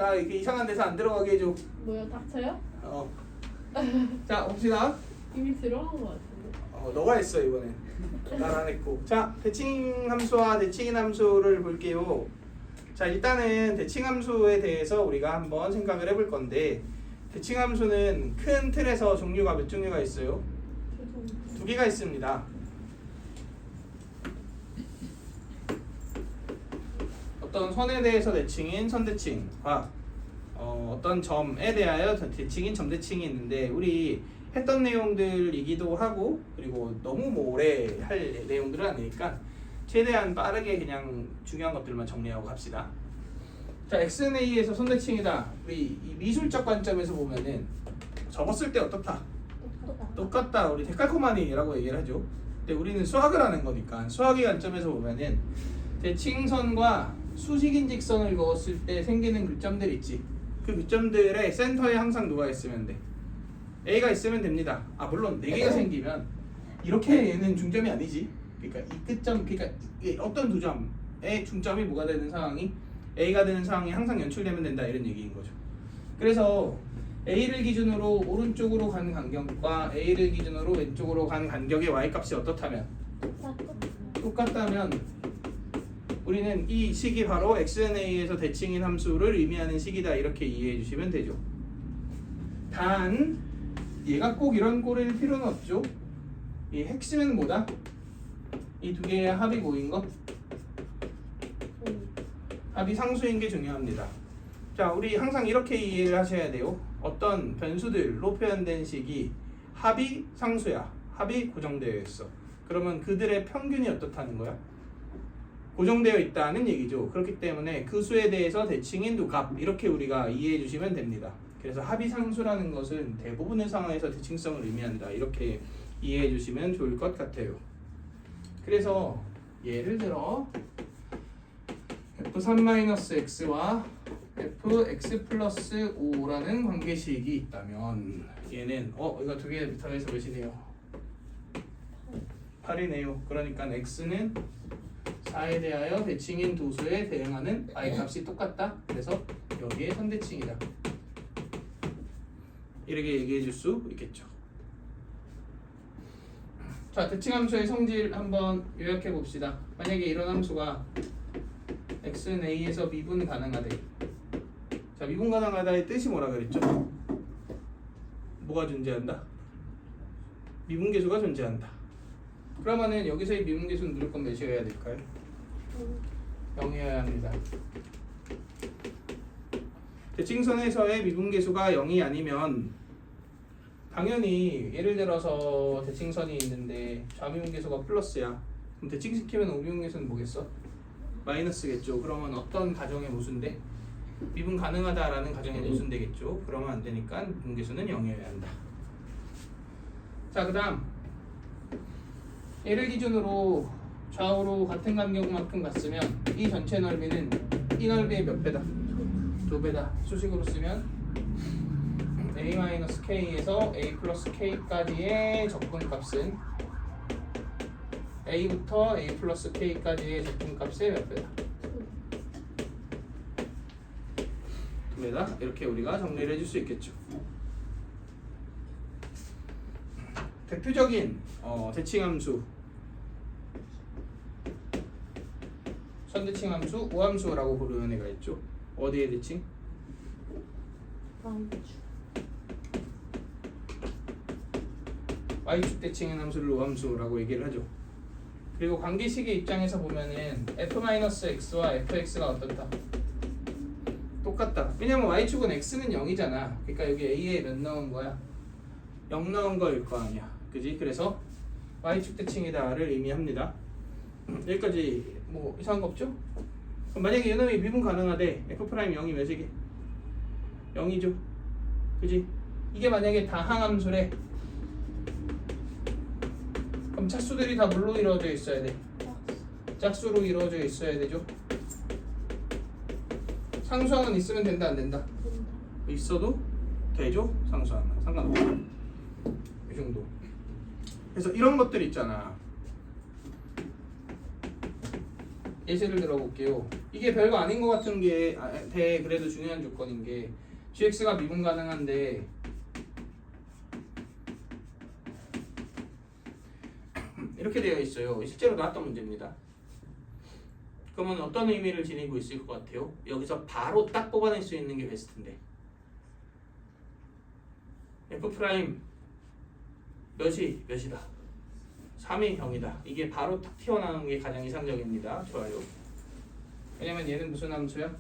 나 이렇게 이상한 데서 안 들어가게 해줘. 뭐야, 닥쳐요? 자, 봅시다. 이미 들어간 것 같은데. 너가 했어 이번엔. 난 안 했고. 자, 대칭 함수와 대칭인 함수를 볼게요. 자, 일단은 대칭 함수에 대해서 우리가 한번 생각을 해볼 건데, 대칭 함수는 큰 틀에서 종류가 몇 종류가 있어요? 두 개가 있습니다. 어떤 선에 대해서 대칭인 선대칭과 어떤 점에 대하여 대칭인 점대칭이 있는데, 우리 했던 내용들이기도 하고 그리고 너무 오래 할 내용들은 아니니까 최대한 빠르게 그냥 중요한 것들만 정리하고 갑시다. 자, x는 a에서 선대칭이다. 우리 이 미술적 관점에서 보면은 적었을 때 어떻다? 똑같다. 우리 데칼코마니라고 얘기를 하죠. 근데 우리는 수학을 하는 거니까 수학의 관점에서 보면은 대칭선과 수직인 직선을 그었을 때 생기는 교점들 있지. 그 교점들의 센터에 항상 누가 있으면 돼? A가 있으면 됩니다. 물론 4개가 생기면 이렇게 얘는 중점이 아니지. 그러니까 이 끝점, 그러니까 어떤 두 점의 중점이 뭐가 되는 상황이 A가 되는 상황이 항상 연출되면 된다, 이런 얘기인 거죠. 그래서 A를 기준으로 오른쪽으로 가는 간격과 A를 기준으로 왼쪽으로 가는 간격의 Y값이 어떻다면? 똑같다면 우리는 이 식이 바로 XNA에서 대칭인 함수를 의미하는 식이다, 이렇게 이해해 주시면 되죠. 단 얘가 꼭 이런 꼴일 필요는 없죠. 이 핵심은 뭐다? 이 두 개의 합이 뭐인 거? 합이 상수인 게 중요합니다. 자, 우리 항상 이렇게 이해를 하셔야 돼요. 어떤 변수들로 표현된 식이 합이 상수야, 합이 고정되어 있어. 그러면 그들의 평균이 어떻다는 거야? 고정되어 있다는 얘기죠. 그렇기 때문에 그 수에 대해서 대칭인 두 값, 이렇게 우리가 이해해 주시면 됩니다. 그래서 합이 상수라는 것은 대부분의 상황에서 대칭성을 의미한다, 이렇게 이해해 주시면 좋을 것 같아요. 그래서 예를 들어 f3-x와 fx 플러스 5라는 관계식이 있다면 얘는 이거 두 개 더해서 몇이네요? 8이네요. 그러니까 x는 4에 대하여 대칭인 두 수에 대응하는 y값이 똑같다. 그래서 여기에 선대칭이다, 이렇게 얘기해 줄 수 있겠죠. 자, 대칭 함수의 성질 한번 요약해 봅시다. 만약에 이런 함수가 x는 a에서 미분 가능하대. 자, 미분 가능하다의 뜻이 뭐라 그랬죠? 뭐가 존재한다? 미분계수가 존재한다. 그러면은 여기서의 미분계수는 무조건 몇이어야 될까요? 0이어야 합니다. 대칭선에서의 미분계수가 0이 아니면 당연히 예를 들어서 대칭선이 있는데 좌미분계수가 플러스야. 그럼 대칭시키면 우미분계수는 뭐겠어? 마이너스겠죠. 그러면 어떤 가정의 모순대? 미분 가능하다라는 가정의 모순되겠죠. 그러면 안 되니까 미분계수는 0이어야 한다. 자, 그 다음 얘를 기준으로 좌우로 같은 간격만큼 갔으면 이 전체 넓이는 이 넓이의 몇 배다? 2배다. 수식으로 쓰면 a-k에서 a 플러스 k까지의 적분값은 a부터 a 플러스 k까지의 적분값의 몇 배다? 2배다. 이렇게 우리가 정리를 해줄 수 있겠죠. 대표적인 대칭함수, 선대칭함수, 우함수라고 부르는 애가 있죠. 어디에 대칭? y축 대칭인 함수를 우함수라고 얘기를 하죠. 그리고 관계식의 입장에서 보면은 f-x와 fx가 어떻다? 똑같다. 왜냐면 y축은 x는 0이잖아. 그러니까 여기 a에 몇 넣은 거야? 0 넣은 거일 거 아니야. 그지? 그래서 y축 대칭이다를 의미합니다. 여기까지 뭐 이상한 거 없죠? 그럼 만약에 이놈이 미분 가능하대. f'0이 몇이게? 0이죠. 그지? 이게 만약에 다항함수래. 그럼 차수들이 다 뭘로 이루어져 있어야 돼? 짝수로 이루어져 있어야 되죠. 상수항은 있으면 된다, 안 된다? 있어도 되죠? 상수항은 상관없어. 이 정도. 그래서 이런 것들 있잖아. 예시를 들어볼게요. 이게 별거 아닌 것 같은 게 그래도 중요한 조건인 게 gx가 미분 가능한데 이렇게 되어 있어요. 실제로 나왔던 문제입니다. 그러면 어떤 의미를 지니고 있을 것 같아요? 여기서 바로 딱 뽑아낼 수 있는 게 베스트인데 f 프라임 몇이다. 3이 0이다. 이게 바로 탁 튀어나오는 게 가장 이상적입니다. 좋아요. 왜냐면 얘는 무슨 함수야?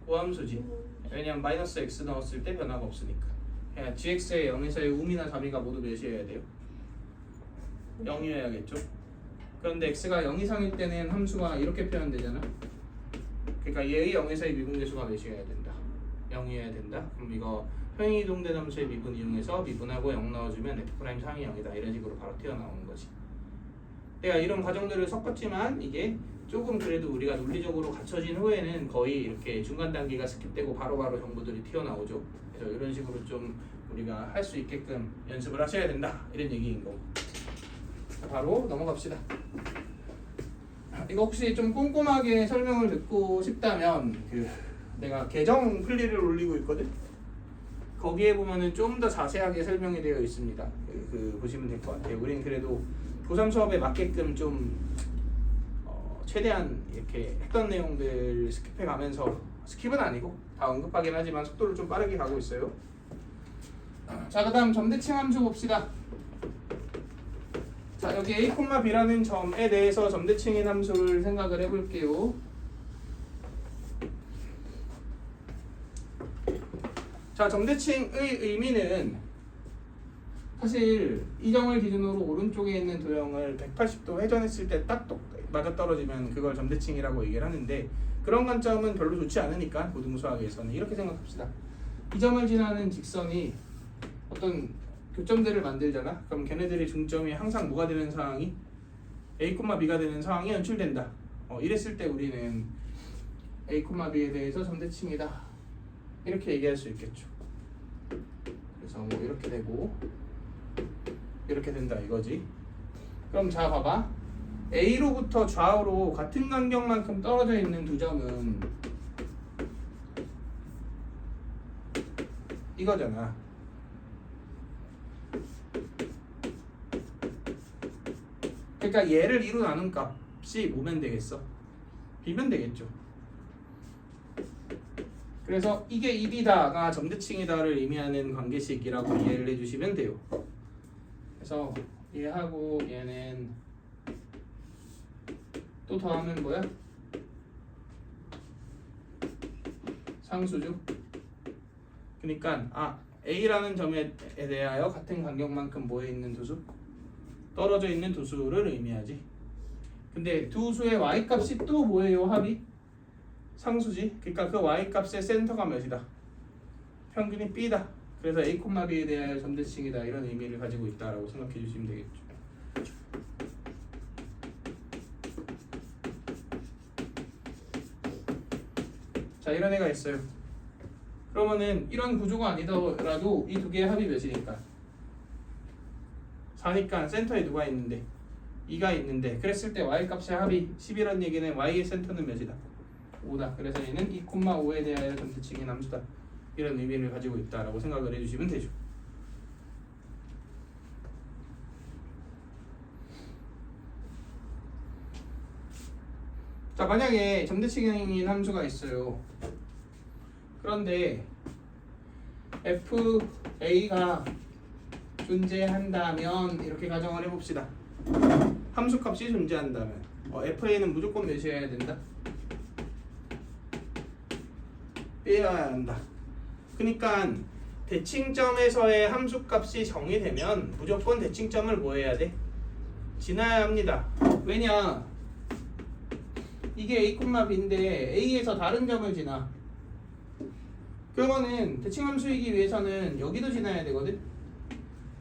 고함수지. 왜냐면 마이너스 x 넣었을 때 변화가 없으니까. 그냥 gx의 0에서의 우미나 3이가 모두 몇이어야 돼요? 0이어야겠죠. 그런데 x가 0 이상일 때는 함수가 이렇게 표현되잖아. 그러니까 얘의 0에서의 미분계수가 몇이어야 된다? 0이어야 된다. 그럼 이거 평행이동된 함수의 미분 이용해서 미분하고 0 넣어주면 f'3이 0이다. 이런 식으로 바로 튀어나오는 거지. 내가 이런 과정들을 섞었지만 이게 조금 그래도 우리가 논리적으로 갖춰진 후에는 거의 이렇게 중간 단계가 스킵되고 바로바로 정보들이 튀어나오죠. 그래서 이런 식으로 좀 우리가 할 수 있게끔 연습을 하셔야 된다. 이런 얘기인 거고. 바로 넘어갑시다. 이거 혹시 좀 꼼꼼하게 설명을 듣고 싶다면 내가 계정 플리를 올리고 있거든. 거기에 보면은 좀 더 자세하게 설명이 되어 있습니다. 보시면 될 것 같아요. 우린 그래도 고3 수업에 맞게끔 좀 최대한 이렇게 했던 내용들 스킵해 가면서 스킵은 아니고 다 언급하긴 하지만 속도를 좀 빠르게 가고 있어요. 자, 그 다음 점대칭 함수 봅시다. 자, 여기 a, b라는 점에 대해서 점대칭인 함수를 생각을 해볼게요. 자, 점대칭의 의미는 사실 이 점을 기준으로 오른쪽에 있는 도형을 180도 회전했을 때 딱 맞아떨어지면 그걸 점대칭이라고 얘기를 하는데 그런 관점은 별로 좋지 않으니까 고등수학에서는 이렇게 생각합시다. 이 점을 지나는 직선이 어떤 교점들을 만들잖아. 그럼 걔네들의 중점이 항상 뭐가 되는 상황이 a, b가 되는 상황이 연출된다. 이랬을 때 우리는 a, b에 대해서 점대칭이다. 이렇게 얘기할 수 있겠죠. 그래서 뭐 이렇게 되고 이렇게 된다 이거지. 그럼 자 봐봐. A로부터 좌우로 같은 간격만큼 떨어져 있는 두 점은 이거잖아. 그러니까 얘를 2로 나눈 값이 뭐면 되겠어? b면 되겠죠. 그래서 이게 1이다가 점대칭이다를 의미하는 관계식이라고 이해를 해주시면 돼요. 그래서 얘하고 얘는 또 더하면 뭐야? 상수죠. 그러니까 A라는 점에 대하여 같은 간격만큼 뭐에 있는 두수? 떨어져 있는 두수를 의미하지. 근데 두 수의 y값이 또 뭐예요? 합이? 상수지. 그러니까 그 y값의 센터가 몇이다? 평균이 b다. 그래서 a, b에 대하여 점대칭이다. 이런 의미를 가지고 있다라고 생각해 주시면 되겠죠. 자, 이런 애가 있어요. 그러면은 이런 구조가 아니더라도 이 두 개의 합이 몇이니까? 4니까 센터에 누가 있는데? 2가 있는데 그랬을 때 y값의 합이 10이라는 얘기는 y의 센터는 몇이다? 5다. 그래서 얘는 2, 5에 대하여 점대칭인 함수다. 이런 의미를 가지고 있다라고 생각을 해주시면 되죠. 자, 만약에 점대칭인 함수가 있어요. 그런데 FA가 존재한다면 이렇게 가정을 해봅시다. 함수값이 존재한다면 FA는 무조건 몇이어야 된다? B여야 한다. 그러니까 대칭점에서의 함수값이 정의되면 무조건 대칭점을 뭐 해야 돼? 지나야 합니다. 왜냐? 이게 A, B인데 A에서 다른 점을 지나. 그러면은 대칭함수이기 위해서는 여기도 지나야 되거든?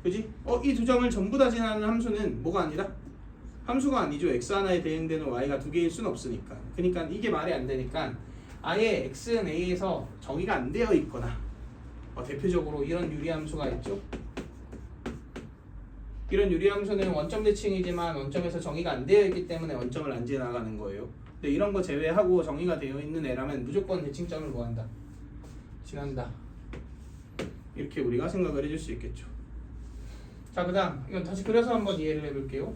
그지? 이 두 점을 전부 다 지나는 함수는 뭐가 아니라? 함수가 아니죠. x 하나에 대응되는 y가 두 개일 수는 없으니까. 그러니까 이게 말이 안 되니까 아예 x는 a에서 정의가 안 되어 있거나 대표적으로 이런 유리함수가 있죠. 이런 유리함수는 원점 대칭이지만 원점에서 정의가 안 되어 있기 때문에 원점을 안 지나가는 거예요. 근데 이런 거 제외하고 정의가 되어 있는 애라면 무조건 대칭점을 뭐한다? 지난다. 이렇게 우리가 생각을 해줄 수 있겠죠. 자, 그 다음 이건 다시 그려서 한번 이해를 해볼게요.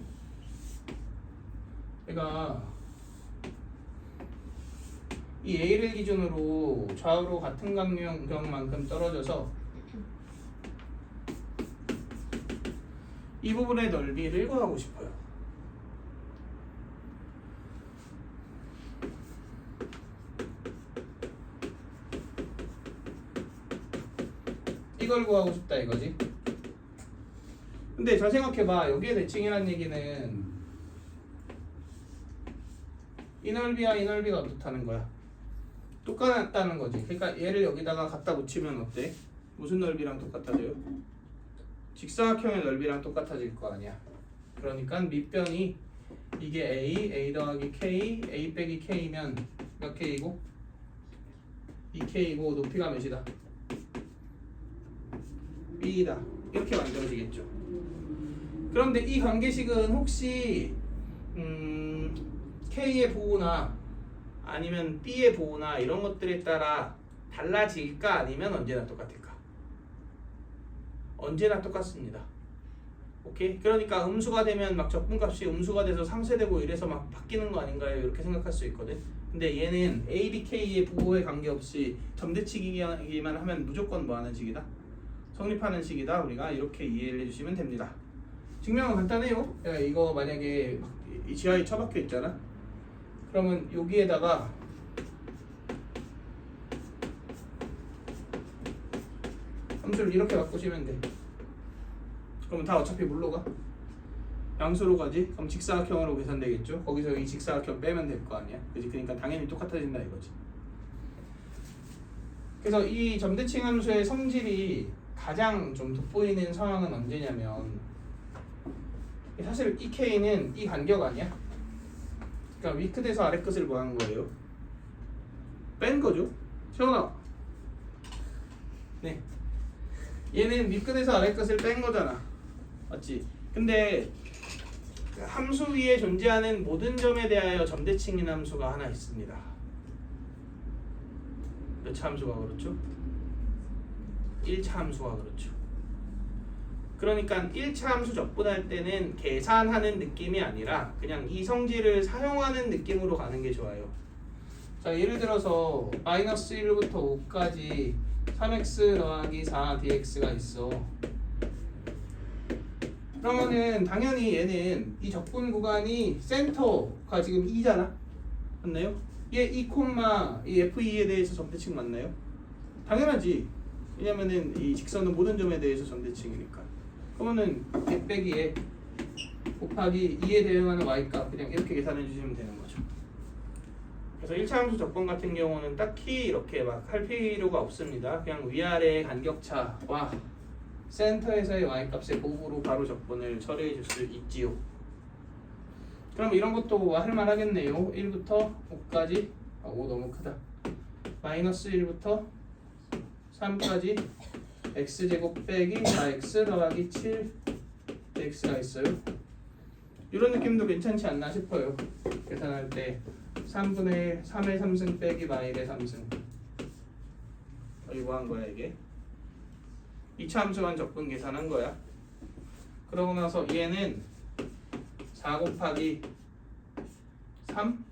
내가 이 A를 기준으로 좌우로 같은 간격만큼 떨어져서 이 부분의 넓이를 구하고 싶어요. 이걸 구하고 싶다 이거지. 근데 잘 생각해봐. 여기에 대칭이라는 얘기는 이 넓이와 이 넓이가 어떻다는 거야? 똑같다는 거지. 그러니까 얘를 여기다가 갖다 붙이면 어때? 무슨 넓이랑 똑같아져요? 직사각형의 넓이랑 똑같아질 거 아니야. 그러니까 밑변이 이게 A 더하기 K, A 빼기 K면 몇 K이고? 2K이고 높이가 몇이다? B다. 이렇게 만들어지겠죠. 그런데 이 관계식은 혹시 K의 보호나 아니면 B의 보호나 이런 것들에 따라 달라질까 아니면 언제나 똑같을까? 언제나 똑같습니다. 오케이? 그러니까 음수가 되면 막 적분값이 음수가 돼서 상쇄되고 이래서 막 바뀌는 거 아닌가요? 이렇게 생각할 수 있거든. 근데 얘는 A, B, K의 부호에 관계없이 점대치기만 하면 무조건 뭐 하는 식이다? 성립하는 식이다. 우리가 이렇게 이해를 해주시면 됩니다. 증명은 간단해요. 야, 이거 만약에 이 지하에 처박혀 있잖아. 그러면 여기에다가 함수를 이렇게 바꾸시면 돼. 그러면 다 어차피 뭘로 가? 양수로 가지? 그럼 직사각형으로 계산되겠죠? 거기서 이 직사각형 빼면 될 거 아니야? 그지? 그러니까 당연히 똑같아진다 이거지. 그래서 이 점대칭 함수의 성질이 가장 좀 돋보이는 상황은 언제냐면 사실 이 K는 이 간격 아니야? 그러니까 위 끝에서 아래 끝을 뭐 한 거예요? 뺀 거죠? 세훈아. 네. 얘는 위 끝에서 아래 끝을 뺀 거잖아. 맞지? 근데 함수 위에 존재하는 모든 점에 대하여 점대칭인 함수가 하나 있습니다. 몇 차 함수가 그렇죠? 1차 함수가 그렇죠. 그러니까 1차 함수 접근할 때는 계산하는 느낌이 아니라 그냥 이 성질을 사용하는 느낌으로 가는 게 좋아요. 자, 예를 들어서 마이너스 1부터 5까지 3x 더하기 4dx가 있어. 그러면은 당연히 얘는 이 접근 구간이 센터가 지금 2잖아. 맞나요? 얘 2, 이 F2에 대해서 점대칭 맞나요? 당연하지. 왜냐면은 이 직선은 모든 점에 대해서 점대칭이니까. 그러면은 100 빼기 에 곱하기 2에 대응하는 y값 그냥 이렇게 계산해 주시면 되는 거죠. 그래서 1차 함수 접근 같은 경우는 딱히 이렇게 막 할 필요가 없습니다. 그냥 위아래의 간격차와 센터에서의 y값의 곱으로 바로 접근을 처리해 줄 수 있지요. 그럼 이런 것도 할만 하겠네요. 1부터 5까지 5 너무 크다. 마이너스 1부터 3까지 x제곱 빼기 4x 더하기 7x가 있어요. 이런 느낌도 괜찮지 않나 싶어요. 계산할 때 3분의 3의 3승 빼기 마일의 3승. 이거 한 거야 이게. 2차 함수만 접근 계산한 거야. 그러고 나서 얘는 4 곱하기 3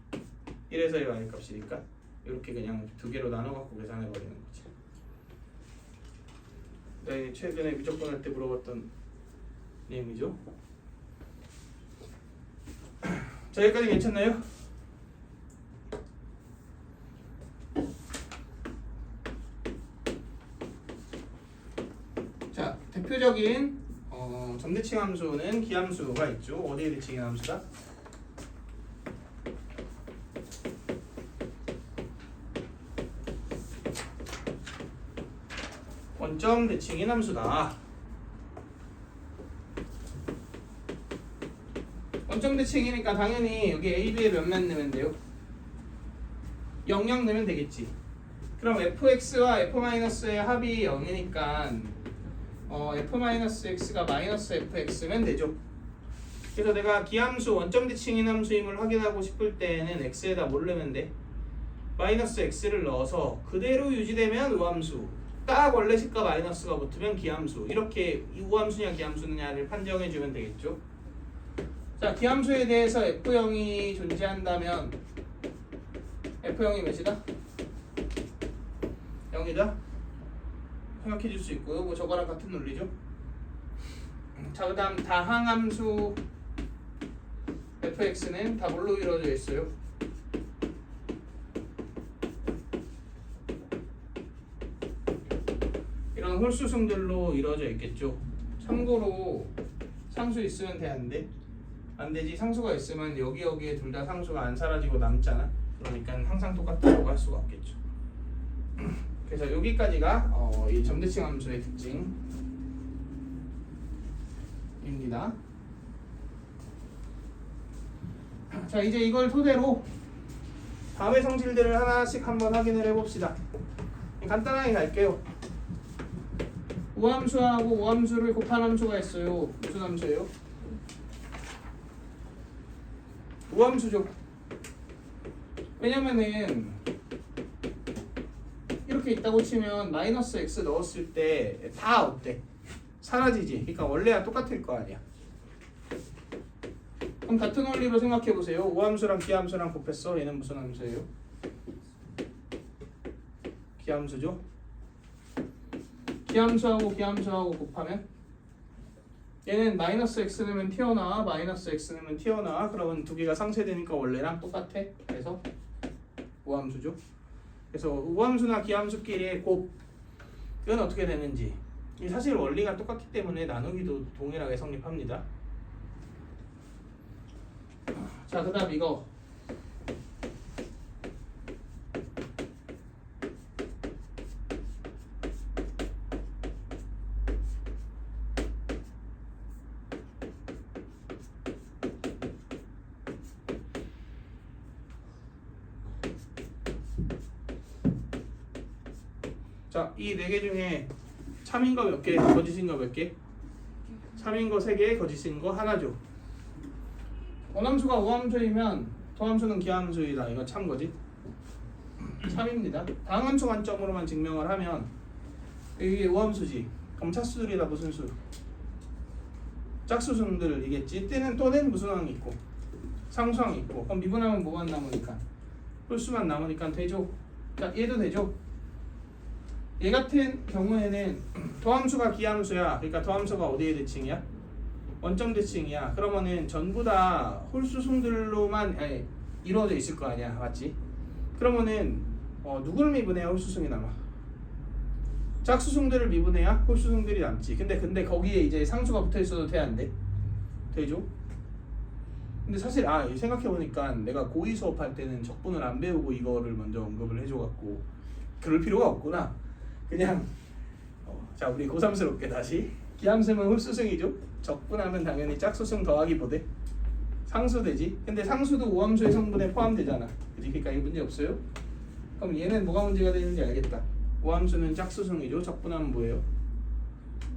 1에서의 y값이니까 이렇게 그냥 두 개로 나눠 갖고 계산해 버리는 거지. 네, 최근에 미적분 할 때 물어봤던 내용이죠. 자, 여기까지 괜찮나요? 자, 대표적인 점대칭 함수는 기함수가 있죠. 어디에 대칭인 함수다? 원점 대칭인 함수다. 원점 대칭이니까 당연히 여기 A, B에 몇만 넣으면 돼요? 0, 0 넣으면 되겠지. 그럼 fx와 f-의 합이 0이니까 f-x가 마이너스 fx면 되죠. 그래서 내가 기함수 원점 대칭인 함수임을 확인하고 싶을 때는 x에다 뭘 넣으면 돼? 마이너스 x를 넣어서 그대로 유지되면 우함수, 딱 원래 식과 마이너스가 붙으면 기함수, 이렇게 우함수냐 기함수냐를 판정해주면 되겠죠. 자, 기함수에 대해서 f0이 존재한다면 f0이 몇이다? 0이다? 생각해 줄 수 있고요. 뭐 저거랑 같은 논리죠. 자, 그 다음 다항함수 fx는 다 뭘로 이루어져 있어요? 이런 홀수승들로 이루어져 있겠죠. 참고로 상수 있으면 되는데 안 되지. 상수가 있으면 여기에 둘 다 상수가 안 사라지고 남잖아. 그러니까 항상 똑같다고 할 수가 없겠죠. 그래서 여기까지가 이 점대칭 함수의 특징입니다. 자, 이제 이걸 토대로 다음의 성질들을 하나씩 한번 확인을 해봅시다. 간단하게 갈게요. 우함수하고 우함수를 곱한 함수가 있어요. 무슨 함수예요? 우함수죠. 왜냐면은 이렇게 있다고 치면 마이너스 x 넣었을 때 다 어때? 사라지지. 그러니까 원래야 똑같을 거 아니야. 그럼 같은 원리로 생각해 보세요. 우함수랑 기함수랑 곱했어. 얘는 무슨 함수예요? 기함수죠. 기함수하고 기함수하고 곱하면 얘는 마이너스 x 넣으면 튀어나와, 마이너스 x 넣으면 튀어나와. 그러면 두 개가 상쇄되니까 원래랑 똑같아. 그래서 우함수죠. 그래서 우함수나 기함수끼리의 곱은 어떻게 되는지, 사실 원리가 똑같기 때문에 나누기도 동일하게 성립합니다. 자, 그 다음 이거 자, 이 네 개 중에 참인 거 몇 개, 거짓인 거 몇 개? 참인 거 3개, 거짓인 거 하나죠. 원함수가 우함수이면 도함수는 기함수이다. 이거 참 거짓? 참입니다. 다항함수 관점으로만 증명을 하면 이게 우함수지. 그럼 차수들이 다 무슨 수? 짝수승들이겠지. 또는 무슨 항이 있고 상수항이 있고. 그럼 미분하면 뭐만 남으니까? 홀수만 남으니까 되죠. 자, 얘도 되죠. 얘 같은 경우에는 도함수가 기함수야. 그러니까 도함수가 어디의 대칭이야? 원점 대칭이야. 그러면은 전부 다 홀수승들로만 이루어져 있을 거 아니야, 맞지? 그러면은 누구를 미분해야 홀수승이 남아? 짝수승들을 미분해야 홀수승들이 남지. 근데 거기에 이제 상수가 붙어 있어도 돼, 안 돼? 되죠? 근데 사실 생각해 보니까 내가 고2 수업할 때는 적분을 안 배우고 이거를 먼저 언급을 해줘갖고 그럴 필요가 없구나. 그냥 자, 우리 고3스럽게 다시 기함수면 홀수승이죠. 적분하면 당연히 짝수승 더하기 보대 상수되지. 근데 상수도 우함수의 성분에 포함되잖아. 그치? 그러니까 이거 문제 없어요. 그럼 얘는 뭐가 문제가 되는지 알겠다. 우함수는 짝수승이죠. 적분하면 뭐예요?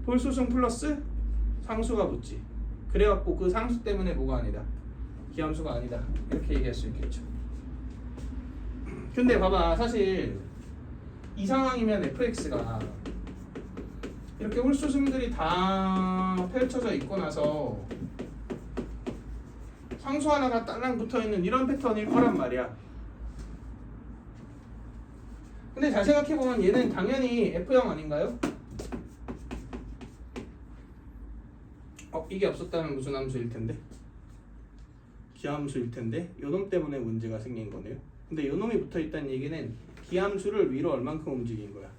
홀수승 플러스 상수가 붙지. 그래갖고 그 상수 때문에 뭐가 아니다? 기함수가 아니다. 이렇게 얘기할 수 있겠죠. 근데 봐봐, 사실 이 상황이면 fx가 이렇게 홀수승들이 다 펼쳐져 있고 나서 상수 하나가 딸랑 붙어있는 이런 패턴일 거란 말이야. 근데 잘 생각해보면 얘는 당연히 F0 아닌가요? 이게 없었다면 무슨 함수일 텐데? 기함수일 텐데 요놈 때문에 문제가 생긴 거네요. 근데 요놈이 붙어있다는 얘기는 기함수를 위로 얼만큼 움직인 거야?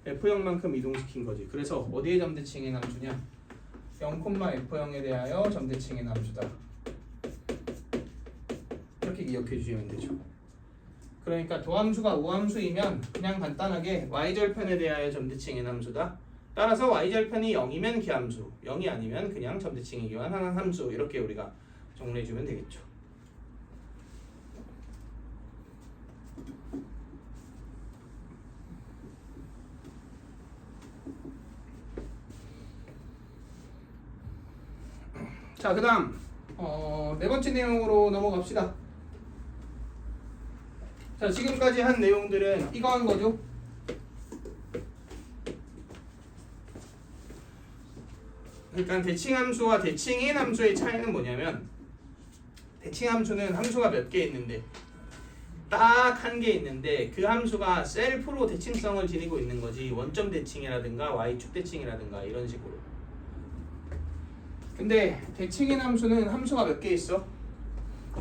F0만큼 이동시킨 거지. 그래서 어디에 점대칭인 함수냐? 0,F0에 대하여 점대칭인 함수다. 이렇게 기억해 주시면 되죠. 그러니까 도함수가 우함수이면 그냥 간단하게 y절편에 대하여 점대칭인 함수다. 따라서 y절편이 0이면 기함수, 0이 아니면 그냥 점대칭이기만 하는 함수. 이렇게 우리가 정리해 주면 되겠죠. 자, 그다음 네 번째 내용으로 넘어갑시다. 자, 지금까지 한 내용들은 이거 한 거죠. 그러니까 대칭 함수와 대칭인 함수의 차이는 뭐냐면, 대칭 함수는 함수가 몇 개 있는데 딱 한 개 있는데 그 함수가 셀프로 대칭성을 지니고 있는 거지, 원점 대칭이라든가 y축 대칭이라든가 이런 식으로. 근데 대칭인 함수는 함수가 몇 개 있어?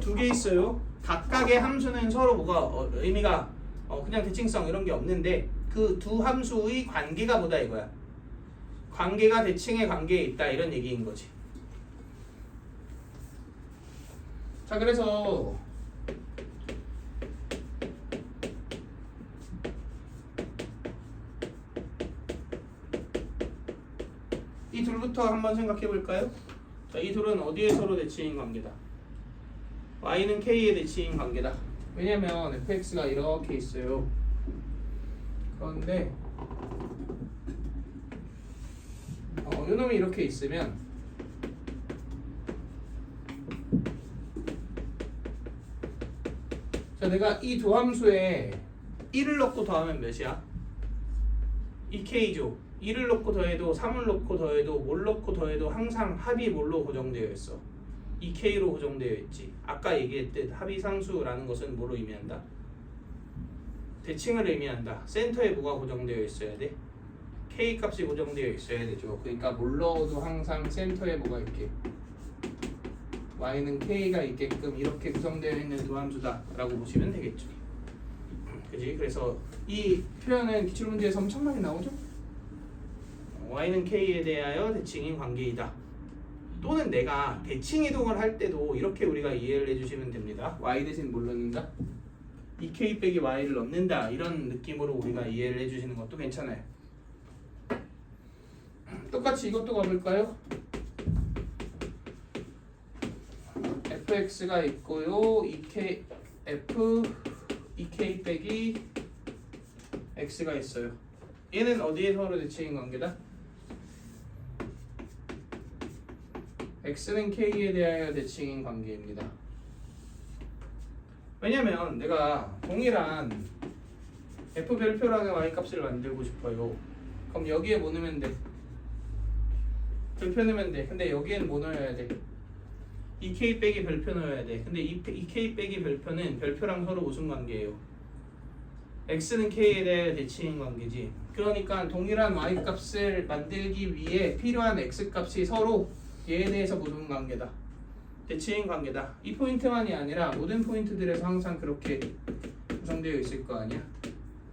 두 개 있어요. 각각의 함수는 서로 뭐가 의미가 그냥 대칭성 이런 게 없는데 그 두 함수의 관계가 뭐다 이거야. 관계가 대칭의 관계에 있다 이런 얘기인 거지. 자, 그래서 이 둘부터 한번 생각해 볼까요? 자, 이 둘은 어디에 서로 대칭인 관계다? y는 k의 대칭인 관계다. 왜냐면 fx가 이렇게 있어요. 그런데 요놈이 이렇게 있으면 자, 내가 이 두 함수에 1을 넣고 더하면 몇이야? 2k죠. 1을 넣고 더해도 3을 넣고 더해도 뭘 넣고 더해도 항상 합이 뭘로 고정되어 있어? 2k로 고정되어 있지. 아까 얘기했듯 합이상수라는 것은 뭐로 의미한다? 대칭을 의미한다. 센터에 뭐가 고정되어 있어야 돼? k 값이 고정되어 있어야 되죠. 그러니까 뭘 넣어도 항상 센터에 뭐가 있게? y는 k가 있게끔 이렇게 구성되어 있는 두 함수다 라고 보시면 되겠죠. 그지? 그래서 이 표현은 기출문제에서 엄청 많이 나오죠. y는 k에 대하여 대칭인 관계이다. 또는 내가 대칭 이동을 할 때도 이렇게 우리가 이해를 해주시면 됩니다. y 대신 뭘 넣는다? 2k 빼기 y를 넣는다. 이런 느낌으로 우리가 이해를 해주시는 것도 괜찮아요. 똑같이 이것도 가볼까요? fx가 있고요. 2k f 2k 빼기 x가 있어요. 얘는 어디에 서로 대칭인 관계다? x는 k에 대하여 대칭인 관계입니다. 왜냐면 내가 동일한 f 별표라는 y 값을 만들고 싶어요. 그럼 여기에 뭐 넣으면 돼? 별표 넣으면 돼. 근데 여기엔 뭐 넣어야 돼? 2k 빼기 별표 넣어야 돼. 근데 2k 빼기 별표는 별표랑 서로 무슨 관계예요? x는 k에 대해 대칭인 관계지. 그러니까 동일한 y 값을 만들기 위해 필요한 x 값이 서로 얘에 대해서 무슨 관계다? 대칭인 관계다. 이 포인트만이 아니라 모든 포인트들에서 항상 그렇게 구성되어 있을 거 아니야?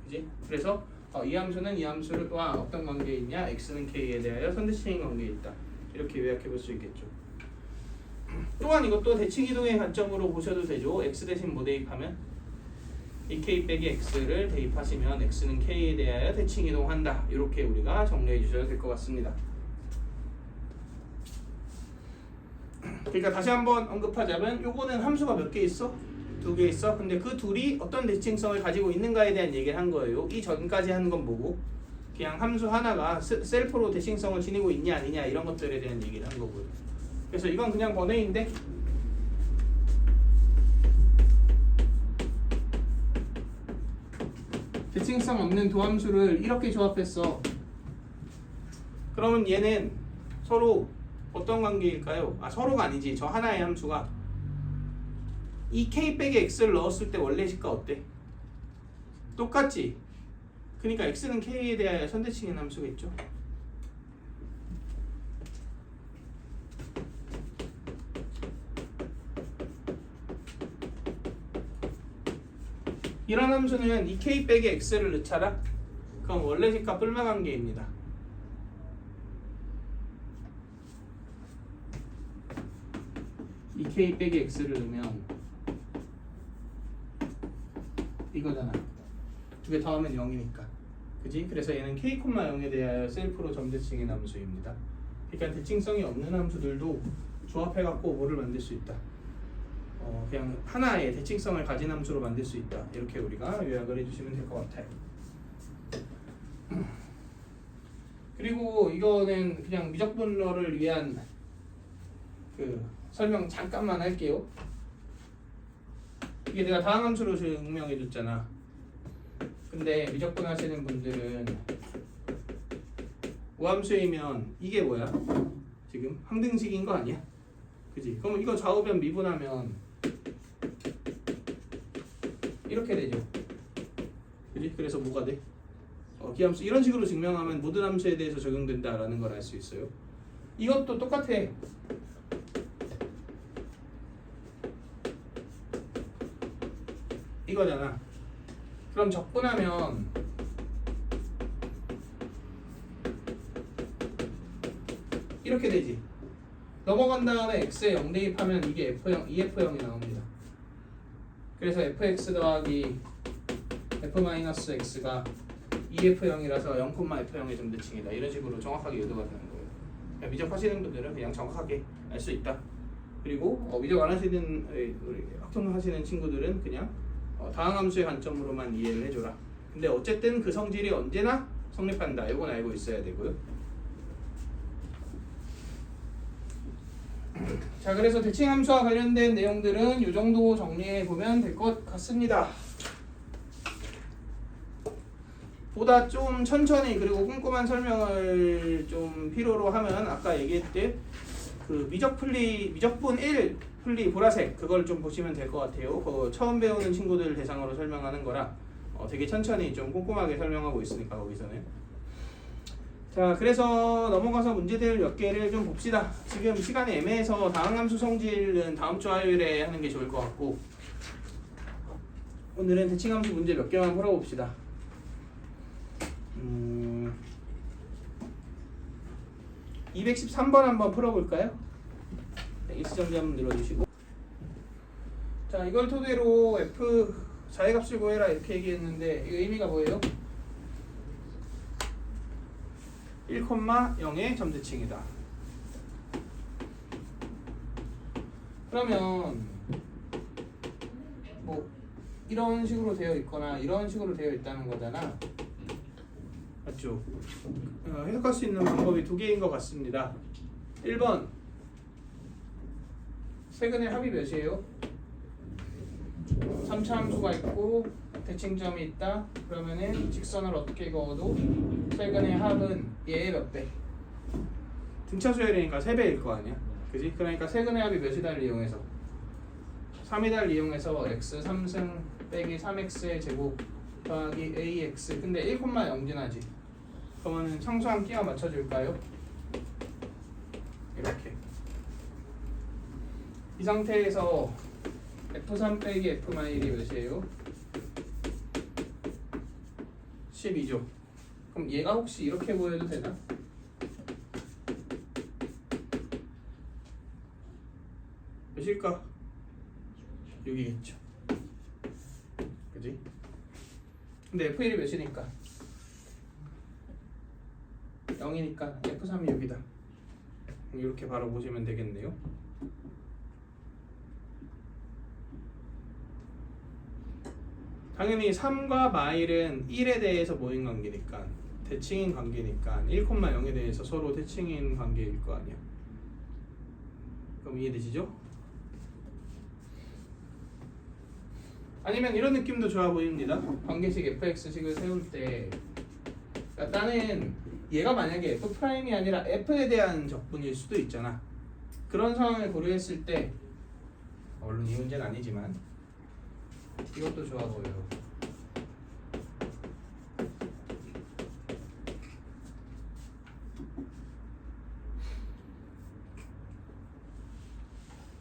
그지? 그래서 이 함수는 이 함수와 어떤 관계에 있냐? x는 k에 대하여 선대칭인 관계에 있다. 이렇게 요약해 볼 수 있겠죠. 또한 이것도 대칭 이동의 관점으로 보셔도 되죠. x 대신 뭐 대입하면? 2k 빼기 x를 대입하시면 x는 k에 대하여 대칭 이동한다. 이렇게 우리가 정리해 주셔도 될 것 같습니다. 그러니까 다시 한번 언급하자면 요거는 함수가 몇 개 있어? 두 개 있어. 근데 그 둘이 어떤 대칭성을 가지고 있는가에 대한 얘기를 한 거예요. 이 전까지 하는 건 뭐고? 그냥 함수 하나가 셀프로 대칭성을 지니고 있냐 아니냐 이런 것들에 대한 얘기를 한 거고요. 그래서 이건 그냥 번외인데 대칭성 없는 두 함수를 이렇게 조합했어. 그러면 얘는 서로 어떤 관계일까요? 서로가 아니지. 저 하나의 함수가 2k 빼기 x를 넣었을 때 원래식과 어때? 똑같지? 그러니까 x는 k에 대하여 선대칭인 함수겠죠. 이런 함수는 2k 빼기 x를 넣자라? 그럼 원래식과 뿔마 관계입니다. k 빼기 x를 넣으면 이거잖아. 두 개 더하면 0이니까. 그지? 그래서 얘는 k, 0에 대하여 셀프로 점대칭인 함수입니다. 그러니까 대칭성이 없는 함수들도 조합해갖고 뭐를 만들 수 있다. 그냥 하나의 대칭성을 가진 함수로 만들 수 있다. 이렇게 우리가 요약을 해주시면 될 것 같아요. 그리고 이거는 그냥 미적분러를 위한 그 설명 잠깐만 할게요. 이게 내가 다항함수로 증명해 줬잖아. 근데 미적분 하시는 분들은 우함수이면 이게 뭐야? 지금 항등식인 거 아니야? 그지? 그럼 이거 좌우변 미분하면 이렇게 되죠. 그지? 그래서 뭐가 돼? 기함수 이런 식으로 증명하면 모든 함수에 대해서 적용된다라는 걸 알 수 있어요. 이것도 똑같아. 이거잖아. 그럼 적분하면 이렇게 되지. 넘어간 다음에 x에 0 대입하면 이게 F형, EF형이 나옵니다. 그래서 fx 더하기 f-x가 EF형이라서 0,F형의 점대칭이다. 이런 식으로 정확하게 유도가 되는 거예요. 그러니까 미적하시는 분들은 그냥 정확하게 알 수 있다. 그리고 미적 안 하시는 우리 학종 하시는 친구들은 그냥 다항함수의 관점으로만 이해를 해줘라. 근데 어쨌든 그 성질이 언제나 성립한다. 이건 알고 있어야 되고요. 자, 그래서 대칭함수와 관련된 내용들은 이 정도 정리해 보면 될 것 같습니다. 보다 좀 천천히 그리고 꼼꼼한 설명을 좀 필요로 하면 아까 얘기했듯 그 미적분 1 풀리 보라색 그걸 좀 보시면 될 것 같아요. 그거 처음 배우는 친구들 대상으로 설명하는 거라 되게 천천히 좀 꼼꼼하게 설명하고 있으니까 거기서는. 자, 그래서 넘어가서 문제들 몇 개를 좀 봅시다. 지금 시간이 애매해서 다항함수 성질은 다음 주 화요일에 하는 게 좋을 것 같고 오늘은 대칭함수 문제 몇 개만 풀어봅시다. 213번 한번 풀어볼까요? 네, 일시정지 한번 눌러주시고. 자, 이걸 토대로 F 자의값을 구해라 이렇게 얘기했는데 이 의미가 뭐예요? 1,0의 점대칭이다. 그러면 뭐 이런 식으로 되어 있거나 이런 식으로 되어 있다는 거잖아. 맞죠? 해석할 수 있는 방법이 두 개인 것 같습니다. 1번 세근의 합이 몇이에요? 3차 함수가 있고 대칭점이 있다. 그러면은 직선을 어떻게 그어도 세근의 합은 얘의 몇 배? 등차 수열이니까 3배일 거 아니야? 그지? 그러니까 세근의 합이 몇이다를 이용해서 3이다를 이용해서 x 3승 빼기 3x의 제곱 더하기 ax. 근데 1,0 지나지. 그러면은 청소한 끼워 맞춰줄까요? 이렇게. 이 상태에서 F3 빼기 F-1이 몇이에요? 12죠. 그럼 얘가 혹시 이렇게 보여도 되나? 몇일까? 6이겠죠. 그지? 근데 F1이 몇이니까? 0이니까 F3이 6이다. 이렇게 바로 보시면 되겠네요. 당연히 3과 마일은 1에 대해서 모인 관계니까 대칭인 관계니까 1,0에 대해서 서로 대칭인 관계일 거 아니야. 그럼 이해되시죠? 아니면 이런 느낌도 좋아 보입니다. 관계식 fx식을 세울 때 그러니까 나는 얘가 만약에 f'이 아니라 f에 대한 적분일 수도 있잖아. 그런 상황을 고려했을 때 물론 이 문제는 아니지만 이것도 좋아 보여요.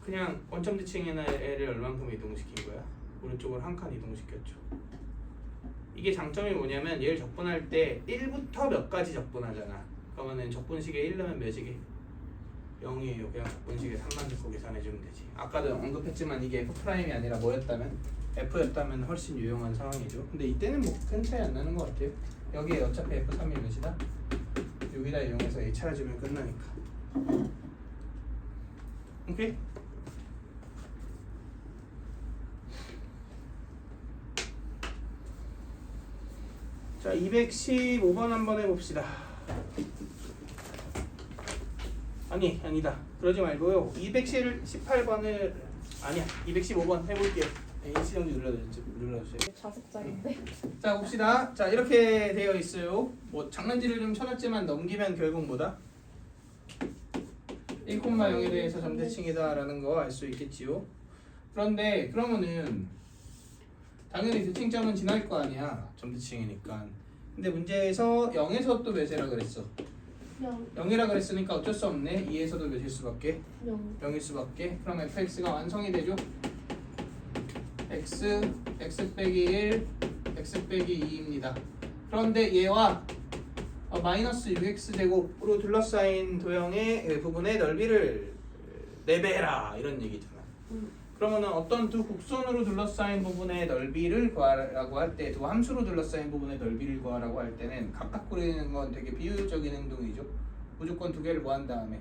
그냥 원점 대칭이나 애를 얼만큼 이동시킨 거야? 오른쪽으로 한 칸 이동시켰죠. 이게 장점이 뭐냐면 얘를 적분할 때 1부터 몇 가지 적분하잖아. 그러면은 적분식에 1 넣으면 몇이게? 0이에요. 그냥 적분식에 3만 넣고 계산해주면 되지. 아까도 언급했지만 이게 F'이 아니라 뭐였다면? F였다면 훨씬 유용한 상황이죠. 근데 이때는 뭐 큰 차이 안 나는 것 같아요. 여기에 어차피 F3이 몇이다? 6이다 이용해서 A 찾아주면 끝나니까. 오케이? 자, 215번 한번 해봅시다. 아니다. 그러지 말고요. 218번을 아니야. 215번 해볼게요. 일시정지 눌러주세요. 자석장인데. 자 봅시다. 자 이렇게 되어 있어요. 뭐 장난질을 좀 쳐놨지만 넘기면 결국 뭐다? 1,0에 대해서 점대칭이다라는 거 알 수 있겠지요. 그런데 그러면은 당연히 대칭점은 지날 거 아니야. 점대칭이니까. 근데 문제에서 0에서 또 몇이라 그랬어? 0이라 그랬으니까 어쩔 수 없네. 2에서도 몇일 수밖에? 0일 수밖에. 그럼 fx가 완성이 되죠. x 빼기 1, x 빼기 2입니다. 그런데 얘와 마이너스 6x 제곱으로 둘러싸인 도형의 부분의 넓이를 내배라 이런 얘기잖아. 그러면은 어떤 두 곡선으로 둘러싸인 부분의 넓이를 구하라고 할 때, 두 함수로 둘러싸인 부분의 넓이를 구하라고 할 때는 각각 그리는 건 되게 비효율적인 행동이죠. 무조건 두 개를 뭐 한 다음에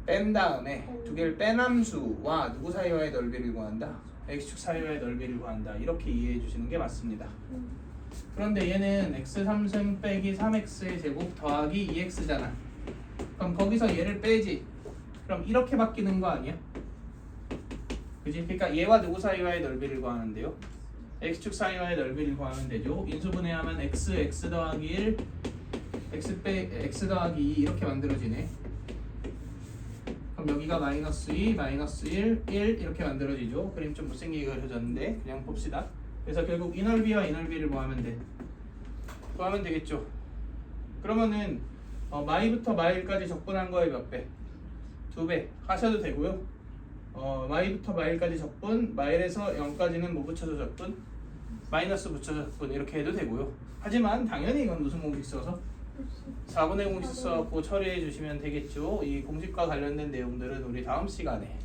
뺀 다음에 두 개를 뺀 함수와 누구 사이와의 넓이를 구한다? x축 사이와의 넓이를 구한다. 이렇게 이해해 주시는 게 맞습니다. 그런데 얘는 x3승 빼기 3x의 제곱 더하기 2x잖아. 그럼 거기서 얘를 빼지. 그럼 이렇게 바뀌는 거 아니야? 그지? 그러니까 얘와 누구 사이와의 넓이를 구하는데요. x축 사이와의 넓이를 구하면 되죠. 인수분해하면 x 더하기 1, x 더하기 2 이렇게 만들어지네. 그럼 여기가 마이너스 2, 마이너스 1, 1 이렇게 만들어지죠. 그림 좀 못생기게 그려졌는데 그냥 봅시다. 그래서 결국 이 넓이와 이 넓이를 구하면 돼. 구하면 되겠죠. 그러면은 마이부터 마일까지 적분한 거에 몇 배? 2배 하셔도 되고요. 마이부터 마일까지 적분, 마일에서 0까지는 뭐 붙여서 적분, 마이너스 붙여서 적분 이렇게 해도 되고요. 하지만 당연히 이건 무슨 공식 써서 4분의 공식 써갖고 처리해 주시면 되겠죠. 이 공식과 관련된 내용들은 우리 다음 시간에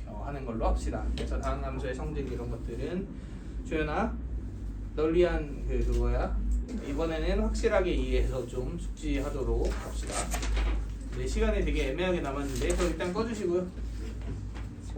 하는 걸로 합시다. 그래서 다음 함수의 성질 이런 것들은 주연아 널리한 그거야. 이번에는 확실하게 이해해서 좀 숙지하도록 합시다. 네, 시간이 되게 애매하게 남았는데 그럼 일단 꺼주시고요.